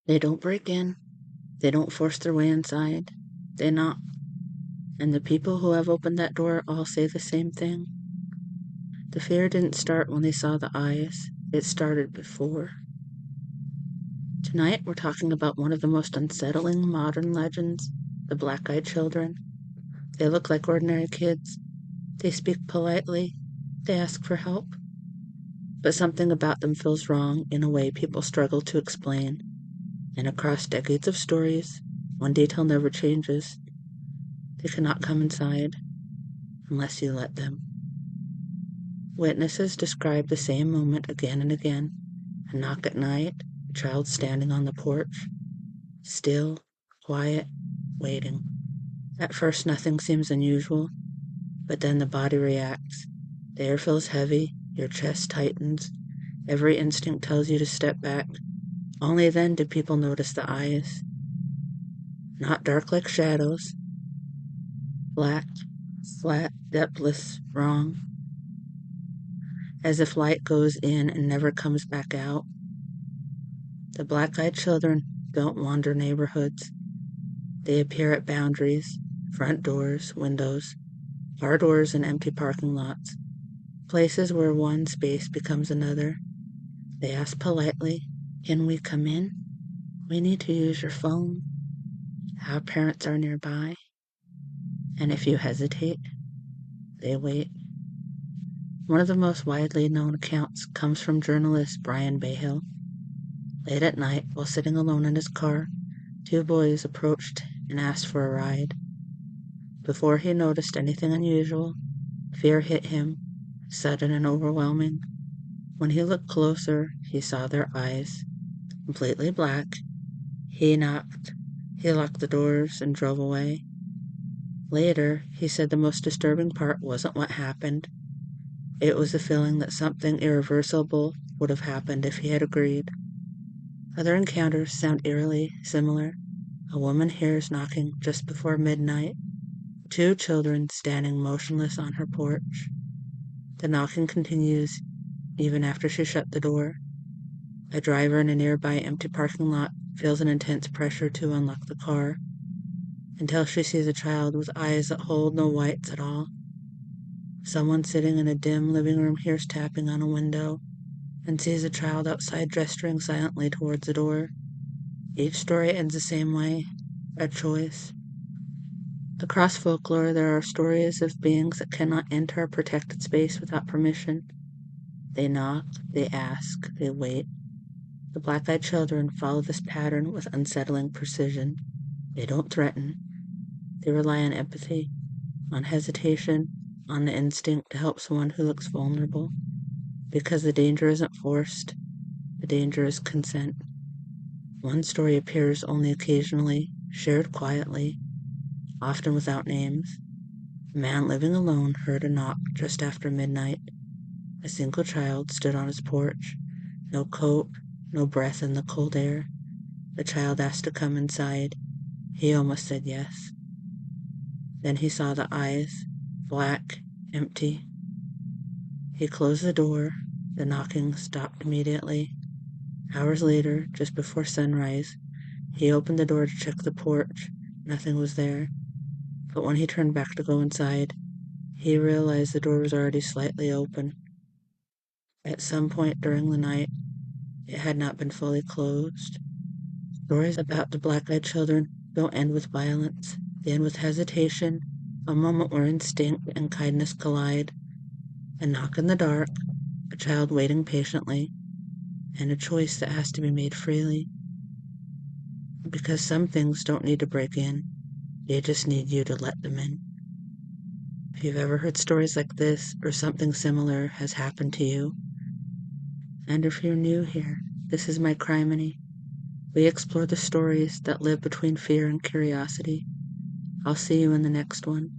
They don't break in. They don't force their way inside. They knock. And the people who have opened that door all say the same thing. The fear didn't start when they saw the eyes. It started before. Tonight, we're talking about one of the most unsettling modern legends, the black-eyed children. They look like ordinary kids. They speak politely. They ask for help. But something about them feels wrong in a way people struggle to explain. And across decades of stories, one detail never changes. They cannot come inside unless you let them. Witnesses describe the same moment again and again. A knock at night, a child standing on the porch, still, quiet, waiting. At first, nothing seems unusual, but then the body reacts. The air feels heavy, your chest tightens, every instinct tells you to step back. Only then do people notice the eyes. Not dark like shadows, black, flat, depthless, wrong. As if light goes in and never comes back out. The black-eyed children don't wander neighborhoods. They appear at boundaries, front doors, windows, car doors, and empty parking lots. Places where one space becomes another. They ask politely, "Can we come in? We need to use your phone." Our parents are nearby. And if you hesitate, they wait. One of the most widely known accounts comes from journalist Brian Bahill. Late at night, while sitting alone in his car, two boys approached and asked for a ride. Before he noticed anything unusual, fear hit him, sudden and overwhelming. When he looked closer, he saw their eyes, completely black. He knocked. He locked the doors and drove away. Later, he said the most disturbing part wasn't what happened. It was the feeling that something irreversible would have happened if he had agreed. Other encounters sound eerily similar. A woman hears knocking just before midnight. Two children standing motionless on her porch. The knocking continues even after she shut the door. A driver in a nearby empty parking lot feels an intense pressure to unlock the car until she sees a child with eyes that hold no whites at all. Someone sitting in a dim living room hears tapping on a window and sees a child outside gesturing silently towards the door. Each story ends the same way, a choice. Across folklore, there are stories of beings that cannot enter a protected space without permission. They knock, they ask, they wait. The black-eyed children follow this pattern with unsettling precision. They don't threaten. They rely on empathy, on hesitation, on the instinct to help someone who looks vulnerable. Because the danger isn't forced, the danger is consent. One story appears only occasionally, shared quietly, often without names. A man living alone heard a knock just after midnight. A single child stood on his porch. No coat, no breath in the cold air. The child asked to come inside. He almost said yes. Then he saw the eyes, black, empty. He closed the door. The knocking stopped immediately. Hours later, just before sunrise, he opened the door to check the porch. Nothing was there. But when he turned back to go inside, he realized the door was already slightly open. At some point during the night, it had not been fully closed. Stories about the black-eyed children don't end with violence. They end with hesitation, a moment where instinct and kindness collide. A knock in the dark, a child waiting patiently, and a choice that has to be made freely. Because some things don't need to break in. They just need you to let them in. If you've ever heard stories like this or something similar has happened to you, and if you're new here, this is My Crimany. We explore the stories that live between fear and curiosity. I'll see you in the next one.